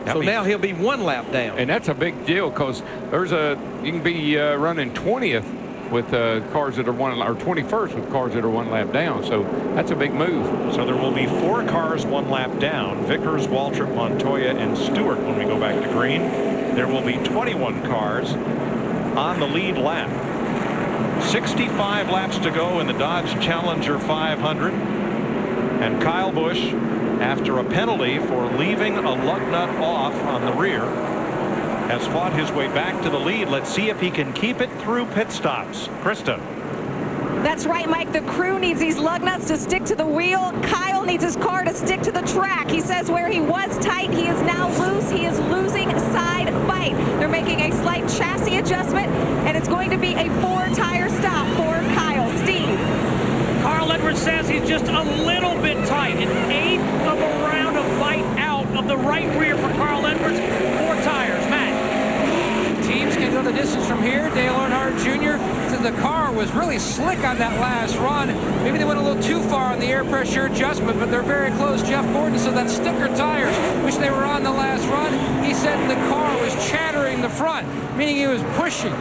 So now he'll be 1 lap down. And that's a big deal because you can be running 20th with cars that are 21st with cars that are 1 lap down. So that's a big move. So there will be 4 cars 1 lap down. Vickers, Waltrip, Montoya, and Stewart when we go back to green. There will be 21 cars on the lead lap. 65 laps to go in the Dodge Challenger 500. And Kyle Busch, after a penalty for leaving a lug nut off on the rear, has fought his way back to the lead. Let's see if he can keep it through pit stops. Krista. That's right, Mike. The crew needs these lug nuts to stick to the wheel. Kyle needs his car to stick to the track. He says where he was tight, he is now loose. He is losing side bite. They're making a slight chassis adjustment, and it's going to be a 4-tire stop for Kyle. Steve. Carl Edwards says he's just a little bit tight. An 1/8 of a round of bite out of the right rear for Carl Edwards. 4 tires. Matt. Teams can go the distance from here. Dale Earnhardt Jr. said the car was really slick on that last run. Maybe they went a little too far on the air pressure adjustment, but they're very close. Jeff Gordon said that sticker tires, which they were on the last run, he said the car was chattering the front, meaning he was pushing.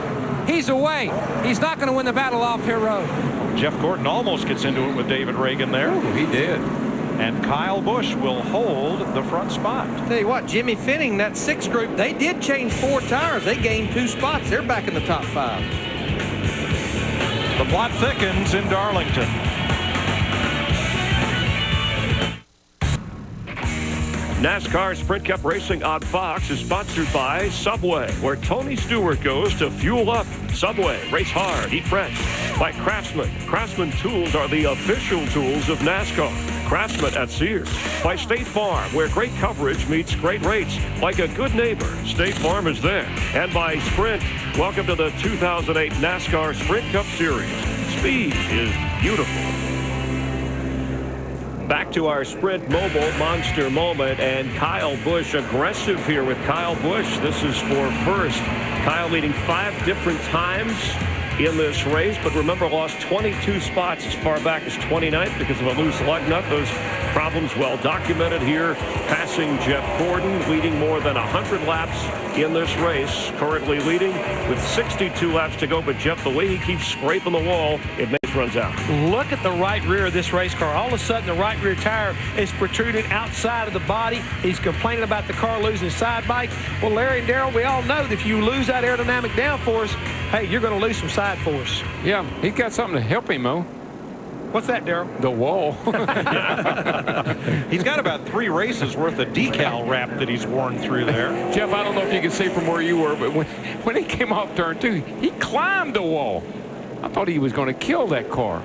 He's away. He's not going to win the battle off pit road. Jeff Gordon almost gets into it with David Reagan there. Ooh, he did. And Kyle Busch will hold the front spot. Tell you what, Jimmy Finning, that 6 group, they did change 4 tires. They gained 2 spots. They're back in the top 5. The plot thickens in Darlington. NASCAR Sprint Cup Racing on Fox is sponsored by Subway, where Tony Stewart goes to fuel up. Subway, race hard, eat fresh. By Craftsman. Craftsman tools are the official tools of NASCAR. Craftsman at Sears. By State Farm, where great coverage meets great rates. Like a good neighbor, State Farm is there. And by Sprint, welcome to the 2008 NASCAR Sprint Cup Series. Speed is beautiful. Back to our Sprint Mobile Monster moment, and Kyle Busch aggressive here with Kyle Busch. This is for first. Kyle leading 5 different times in this race, but remember, lost 22 spots as far back as 29th because of a loose lug nut. Those problems well documented here. Passing Jeff Gordon, leading more than 100 laps in this race. Currently leading with 62 laps to go, but Jeff, the way he keeps scraping the wall, it makes runs out. Look at the right rear of this race car. All of a sudden, the right rear tire is protruding outside of the body. He's complaining about the car losing side bite. Well, Larry and Darrell, we all know that if you lose that aerodynamic downforce, hey, you're going to lose some side force. Yeah, he's got something to help him, though. What's that, Darrell? The wall. He's got about 3 races worth of decal wrap that he's worn through there. Jeff, I don't know if you can see from where you were, but when he came off turn 2, he climbed the wall. I thought he was going to kill that car.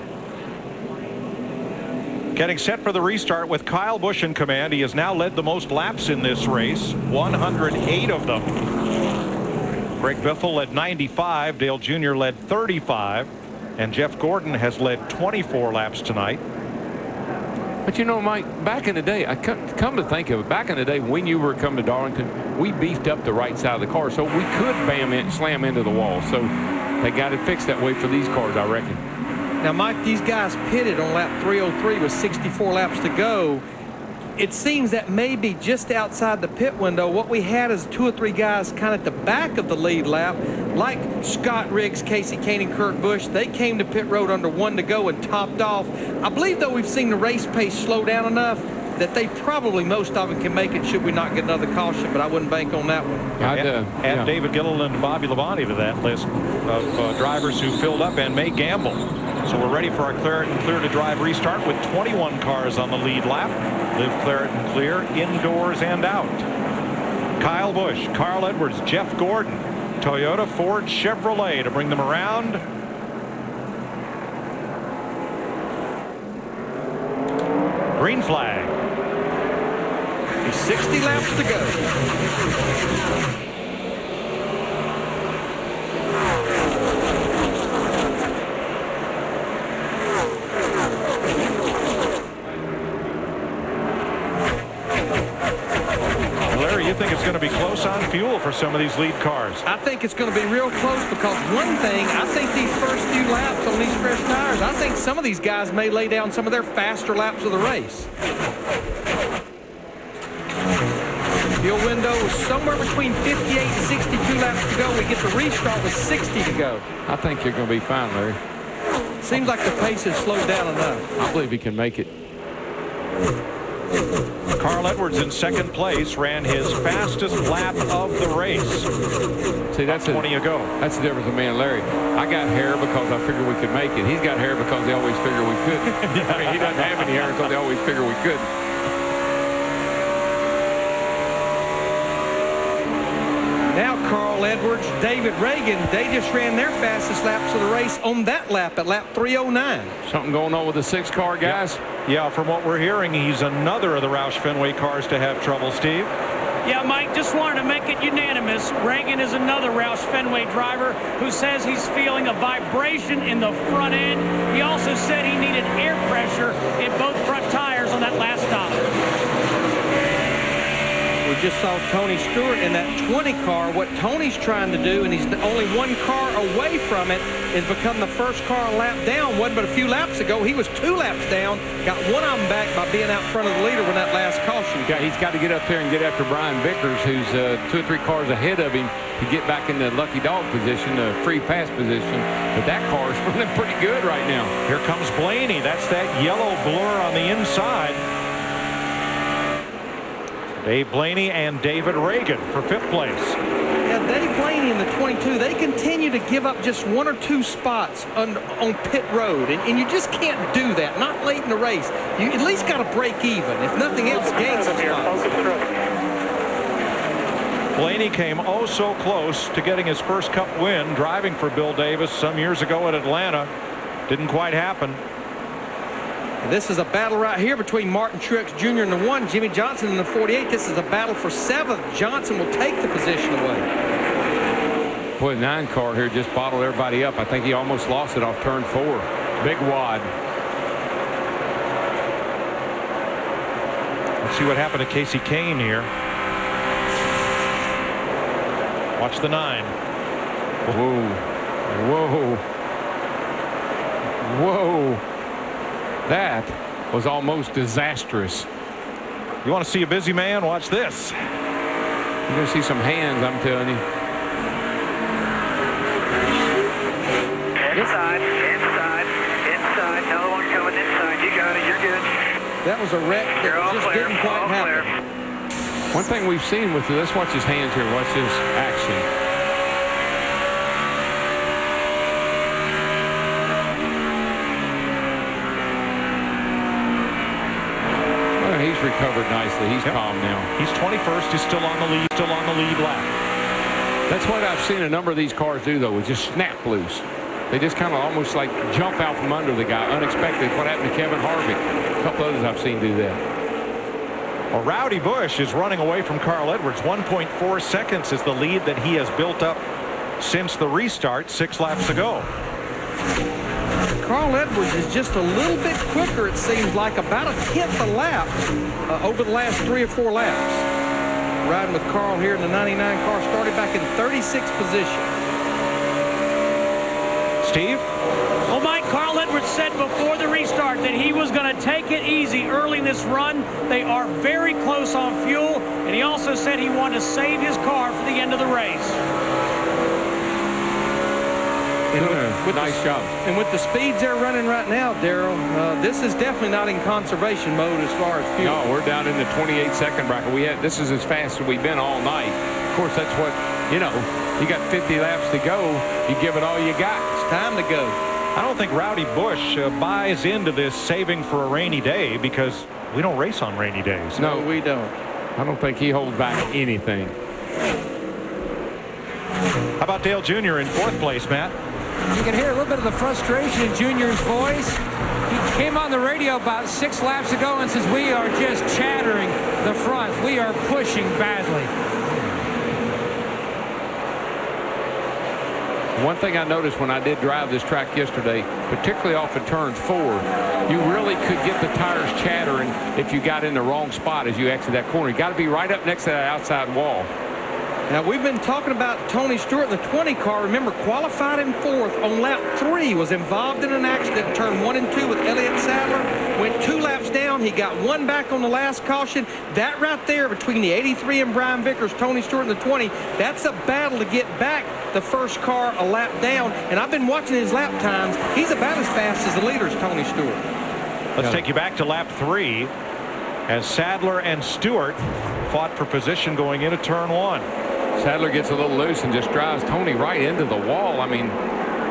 Getting set for the restart with Kyle Busch in command. He has now led the most laps in this race, 108 of them. Greg Biffle led 95, Dale Jr. led 35, and Jeff Gordon has led 24 laps tonight. But you know, Mike, back in the day, I come to think of it, back in the day when you were coming to Darlington, we beefed up the right side of the car so we could slam into the wall. So they got it fixed that way for these cars, I reckon. Now, Mike, these guys pitted on lap 303 with 64 laps to go. It seems that maybe just outside the pit window, what we had is 2 or 3 guys kind of at the back of the lead lap, like Scott Riggs, Casey Kane, and Kurt Busch. They came to pit road under 1 to go and topped off. I believe, though, we've seen the race pace slow down enough that they probably, most of them, can make it should we not get another caution, but I wouldn't bank on that one. Add David Gilliland and Bobby Labonte to that list of drivers who filled up, and May Gamble. So we're ready for our Clear to Drive restart with 21 cars on the lead lap. Live Claret and Clear, indoors and out. Kyle Busch, Carl Edwards, Jeff Gordon, Toyota, Ford, Chevrolet to bring them around. Green flag. 60 laps to go. Larry, you think it's going to be close on fuel for some of these lead cars? I think it's going to be real close because one thing, I think these first few laps on these fresh tires, I think some of these guys may lay down some of their faster laps of the race. Fuel window was somewhere between 58 and 62 laps to go. We get the restart with 60 to go. I think you're going to be fine, Larry. Seems like the pace has slowed down enough. I believe he can make it. Carl Edwards in second place ran his fastest lap of the race. See, that's 20 ago. That's the difference with me and Larry. I got hair because I figured we could make it. He's got hair because he always figured we could. I mean, he doesn't have any hair because they always figured we could. Now Carl Edwards, David Reagan, they just ran their fastest laps of the race on that lap at lap 309. Something going on with the 6-car, guys? Yeah, from what we're hearing, he's another of the Roush Fenway cars to have trouble, Steve. Yeah, Mike, just wanted to make it unanimous. Reagan is another Roush Fenway driver who says he's feeling a vibration in the front end. He also said he needed air pressure in both front tires on that last stop. We just saw Tony Stewart in that 20 car. What Tony's trying to do, and he's only one car away from it, is become the first car a lap down. Wasn't but a few laps ago. He was 2 laps down, got one of them back by being out front of the leader when that last caution. Yeah, he's got to get up there and get after Brian Vickers, who's 2 or 3 cars ahead of him to get back in the lucky dog position, the free pass position. But that car is running pretty good right now. Here comes Blaney. That's that yellow blur on the inside. Dave Blaney and David Reagan for 5th place. Yeah, Dave Blaney in the 22, they continue to give up just 1 or 2 spots on pit road, and you just can't do that, not late in the race. You at least got to break even. If nothing else, gain some spots. Blaney came oh so close to getting his first Cup win driving for Bill Davis some years ago at Atlanta. Didn't quite happen. This is a battle right here between Martin Truex Jr. in the 1, Jimmy Johnson in the 48. This is a battle for 7th. Johnson will take the position away. Boy, the 9 car here just bottled everybody up. I think he almost lost it off turn 4. Big wad. Let's see what happened to Casey Kane here. Watch the 9. Whoa. Whoa. Whoa. That was almost disastrous. You want to see a busy man? Watch this. You're going to see some hands, I'm telling you. Inside. Another one coming inside. You got it. You're good. That was a wreck that just didn't quite happen. One thing we've seen with it, let's watch his hands here. Watch his action. He's recovered nicely. He's calm now. He's 21st. He's still on the lead lap. That's what I've seen a number of these cars do, though, is just snap loose. They just kind of almost like jump out from under the guy unexpectedly. What happened to Kevin Harvick? A couple others I've seen do that. Well, Rowdy Busch is running away from Carl Edwards. 1.4 seconds is the lead that he has built up since the restart 6 laps ago. Carl Edwards is just a little bit quicker, it seems like, about a 10th a lap over the last 3 or 4 laps. Riding with Carl here in the 99 car, started back in 36th position. Steve? Well, Mike, Carl Edwards said before the restart that he was going to take it easy early in this run. They are very close on fuel, and he also said he wanted to save his car for the end of the race. Nice job. And with the speeds they're running right now, Darrell, this is definitely not in conservation mode as far as fuel. No, we're down in the 28-second bracket. This is as fast as we've been all night. Of course, that's what, you got 50 laps to go. You give it all you got. It's time to go. I don't think Rowdy Busch buys into this saving for a rainy day because we don't race on rainy days. No, we don't. I don't think he holds back anything. How about Dale Jr. in 4th place, Matt? You can hear a little bit of the frustration in Junior's voice. He came on the radio about 6 laps ago and says, we are just chattering the front. We are pushing badly. One thing I noticed when I did drive this track yesterday, particularly off of turn 4, you really could get the tires chattering if you got in the wrong spot as you exit that corner. You got to be right up next to that outside wall. Now, we've been talking about Tony Stewart in the 20 car. Remember, qualified in 4th on lap 3, was involved in an accident, turned 1 and 2 with Elliott Sadler, went 2 laps down. He got 1 back on the last caution. That right there between the 83 and Brian Vickers, Tony Stewart in the 20, that's a battle to get back the first car a lap down. And I've been watching his lap times. He's about as fast as the leaders, Tony Stewart. Let's take you back to lap 3 as Sadler and Stewart fought for position going into turn 1. Sadler gets a little loose and just drives Tony right into the wall. I mean,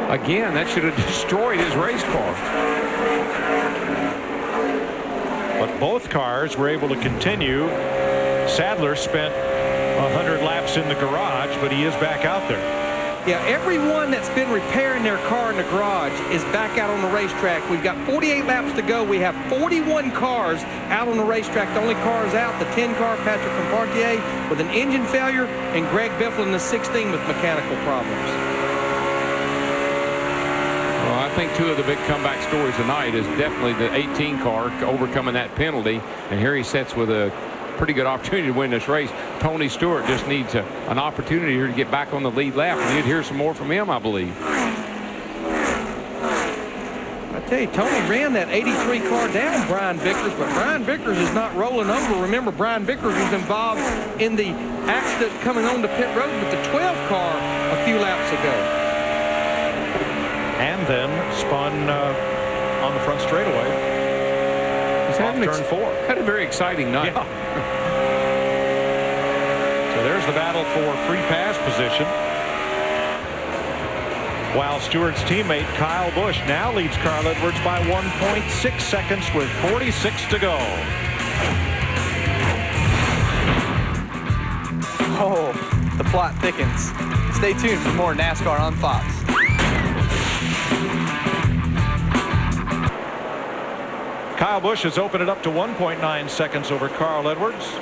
again, that should have destroyed his race car. But both cars were able to continue. Sadler spent 100 laps in the garage, but he is back out there. Yeah, everyone that's been repairing their car in the garage is back out on the racetrack. We've got 48 laps to go. We have 41 cars out on the racetrack. The only cars out, the 10 car, Patrick Compartier with an engine failure, and Greg Biffle in the 16 with mechanical problems. Well, I think 2 of the big comeback stories tonight is definitely the 18 car overcoming that penalty. And here he sits with a pretty good opportunity to win this race. Tony Stewart just needs an opportunity here to get back on the lead lap, and you'd hear some more from him, I believe. I tell you, Tony ran that 83 car down Brian Vickers, but Brian Vickers is not rolling over. Remember, Brian Vickers was involved in the accident coming on to pit road with the 12 car a few laps ago. And then spun on the front straightaway. Off turn 4. Had a very exciting night. Yeah. So there's the battle for free pass position. While Stewart's teammate Kyle Busch now leads Carl Edwards by 1.6 seconds with 46 to go. Oh, the plot thickens. Stay tuned for more NASCAR on Fox. Kyle Busch has opened it up to 1.9 seconds over Carl Edwards.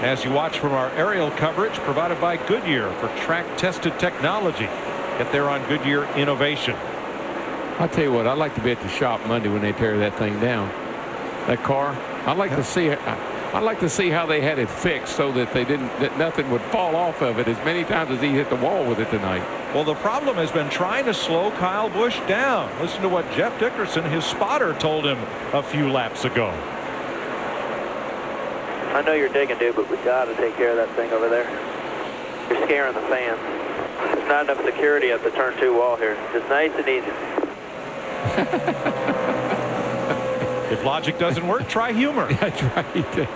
As you watch from our aerial coverage provided by Goodyear for track-tested technology. Get there on Goodyear Innovation. I'll tell you what, I'd like to be at the shop Monday when they tear that thing down. That car, I'd like to see it. I'd like to see how they had it fixed so that that nothing would fall off of it as many times as he hit the wall with it tonight. Well, the problem has been trying to slow Kyle Busch down. Listen to what Jeff Dickerson, his spotter, told him a few laps ago. I know you're digging, dude, but we got to take care of that thing over there. You're scaring the fans. There's not enough security at the turn 2 wall here. Just nice and easy. If logic doesn't work, try humor. That's right.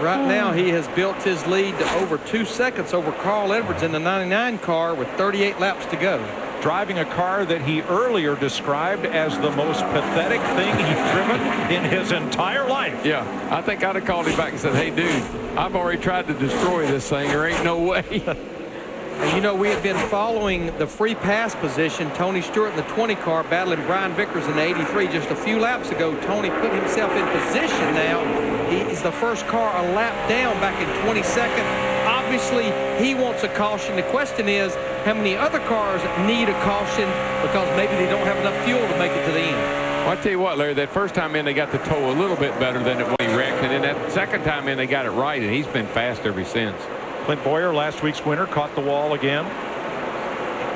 Right now, he has built his lead to over 2 seconds over Carl Edwards in the 99 car with 38 laps to go. Driving a car that he earlier described as the most pathetic thing he's driven in his entire life. Yeah, I think I'd have called him back and said, hey, dude, I've already tried to destroy this thing. There ain't no way. And you know, we have been following the free pass position. Tony Stewart in the 20 car battling Brian Vickers in the 83 just a few laps ago. Tony put himself in position now. He is the first car a lap down back in 22nd. Obviously, he wants a caution. The question is, how many other cars need a caution because maybe they don't have enough fuel to make it to the end? Well, I tell you what, Larry, that first time in, they got the tow a little bit better than it when he wrecked. And then that second time in, they got it right, and he's been fast ever since. Clint Boyer, last week's winner, caught the wall again.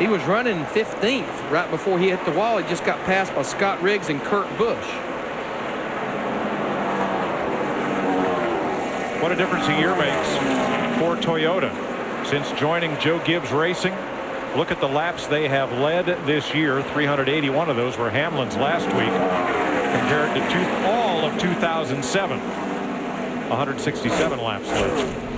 He was running 15th right before he hit the wall. He just got passed by Scott Riggs and Kurt Busch. What a difference a year makes for Toyota. Since joining Joe Gibbs Racing, look at the laps they have led this year. 381 of those were Hamlin's last week, compared to all of 2007. 167 laps led.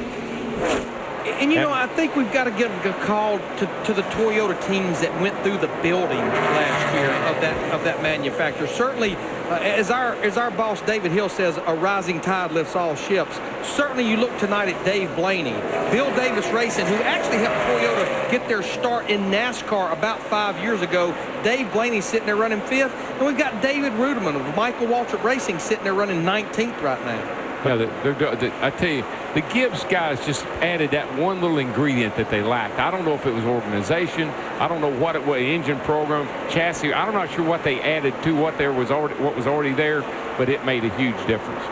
And you know, I think we've got to give a call to the Toyota teams that went through the building last year of that manufacturer. Certainly, as our boss David Hill says, a rising tide lifts all ships. Certainly, you look tonight at Dave Blaney, Bill Davis Racing, who actually helped Toyota get their start in NASCAR about 5 years ago. Dave Blaney sitting there running 5th, and we've got David Ruderman of Michael Waltrip Racing sitting there running 19th right now. Yeah, I tell you, the Gibbs guys just added that one little ingredient that they lacked. I don't know if it was organization. I don't know what it was, engine program, chassis. I'm not sure what they added to what was already there, but it made a huge difference.